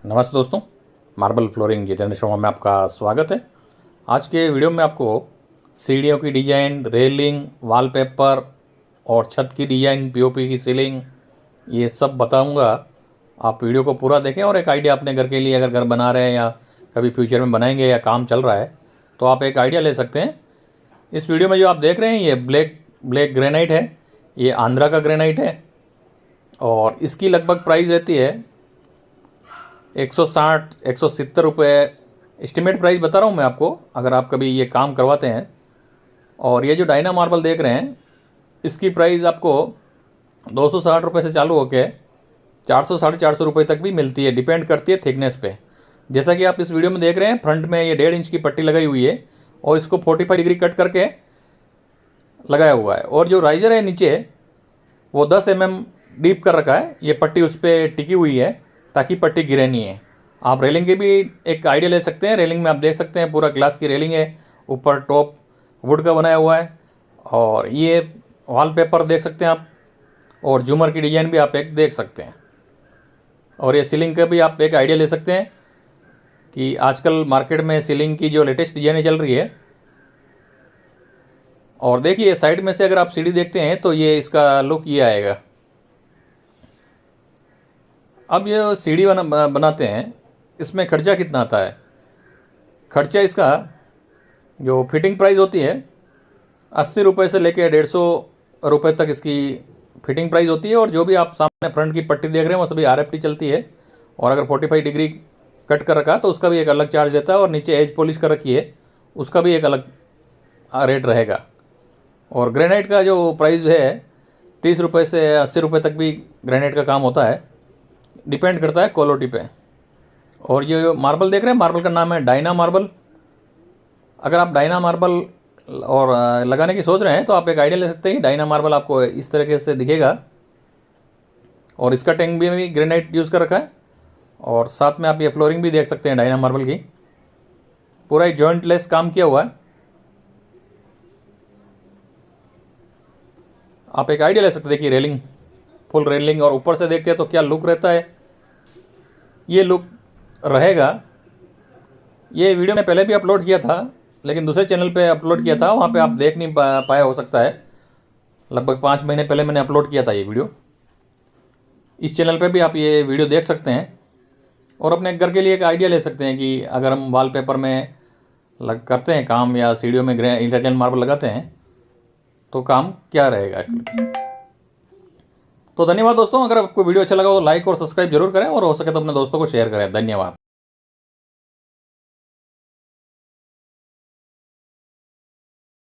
नमस्ते दोस्तों, marble flooring Jitendra Sharma में आपका स्वागत है। आज के वीडियो में आपको सीढ़ियों की डिजाइन, रेलिंग, वॉलपेपर और छत की डिजाइन, पीओपी की सीलिंग, ये सब बताऊंगा। आप वीडियो को पूरा देखें और एक आइडिया अपने घर के लिए, अगर घर बना रहे हैं या कभी फ्यूचर में बनाएंगे या काम चल रहा है तो आप एक आइडिया ले सकते हैं। इस वीडियो में जो आप देख रहे हैं ये ब्लैक ग्रेनाइट है। ये आंध्रा का ग्रेनाइट है और इसकी लगभग प्राइस रहती है 160-170 रुपये। एस्टिमेट प्राइस बता रहा हूँ मैं आपको, अगर आप कभी ये काम करवाते हैं। और ये जो डायना मार्बल देख रहे हैं इसकी प्राइस आपको 260 रुपये से चालू होकर 400-450 रुपये तक भी मिलती है, डिपेंड करती है थिकनेस पे। जैसा कि आप इस वीडियो में देख रहे हैं, फ्रंट में ये 1.5 इंच की पट्टी लगाई हुई है और इसको 45 डिग्री कट करके लगाया हुआ है। और जो राइजर है नीचे वो 10 mm डीप कर रखा है, ये पट्टी उस पर टिकी हुई है ताकि पट्टी गिरे नहीं है। आप रेलिंग के भी एक आइडिया ले सकते हैं। रेलिंग में आप देख सकते हैं पूरा ग्लास की रेलिंग है, ऊपर टॉप वुड का बनाया हुआ है। और ये वॉलपेपर देख सकते हैं आप, और झूमर की डिजाइन भी आप एक देख सकते हैं। और ये सीलिंग का भी आप एक आइडिया ले सकते हैं कि आजकल मार्केट में सीलिंग की जो लेटेस्ट डिजाइनें चल रही है। और देखिए साइड में से अगर आप सीढ़ी देखते हैं तो ये इसका लुक ये आएगा। अब ये सीढ़ी बनाते हैं, इसमें खर्चा कितना आता है? खर्चा इसका जो फिटिंग प्राइस होती है 80 रुपये से लेकर 150 रुपये तक इसकी फिटिंग प्राइस होती है। और जो भी आप सामने फ्रंट की पट्टी देख रहे हैं वो सभी RFT चलती है। और अगर 45 डिग्री कट कर रखा तो उसका भी एक अलग चार्ज देता है। और नीचे एज पॉलिश कर रखी है उसका भी एक अलग रेट रहेगा। और ग्रेनाइट का जो प्राइस है 30 रुपये से 80 रुपये तक भी ग्रेनाइट का काम होता है, डिपेंड करता है क्वालिटी पे। और ये मार्बल देख रहे हैं, मार्बल का नाम है डायना मार्बल। अगर आप डायना मार्बल और लगाने की सोच रहे हैं तो आप एक आइडिया ले सकते हैं कि डायना मार्बल आपको इस तरीके से दिखेगा। और इसका टैंक भी ग्रेनाइट यूज़ कर रखा है। और साथ में आप ये फ्लोरिंग भी देख सकते हैं डायना मार्बल की, पूरा एक जॉइंटलेस काम किया हुआ है। आप एक आइडिया ले सकते हैं। देखिए रेलिंग, फुल रेलिंग, और ऊपर से देखते हैं तो क्या लुक रहता है। ये लुक रहेगा। ये वीडियो मैं पहले भी अपलोड किया था, लेकिन दूसरे चैनल पे अपलोड किया था, वहाँ पे आप देख नहीं पाया हो सकता है। लगभग 5 महीने पहले मैंने अपलोड किया था ये वीडियो। इस चैनल पे भी आप ये वीडियो देख सकते हैं और अपने घर के लिए एक आइडिया ले सकते हैं कि अगर हम वॉलपेपर में करते हैं काम या सीढ़ियों में इटालियन मार्बल लगाते हैं तो काम क्या रहेगा। तो धन्यवाद दोस्तों। अगर आपको वीडियो अच्छा लगा तो लाइक और सब्सक्राइब जरूर करें और हो सके तो अपने दोस्तों को शेयर करें। धन्यवाद।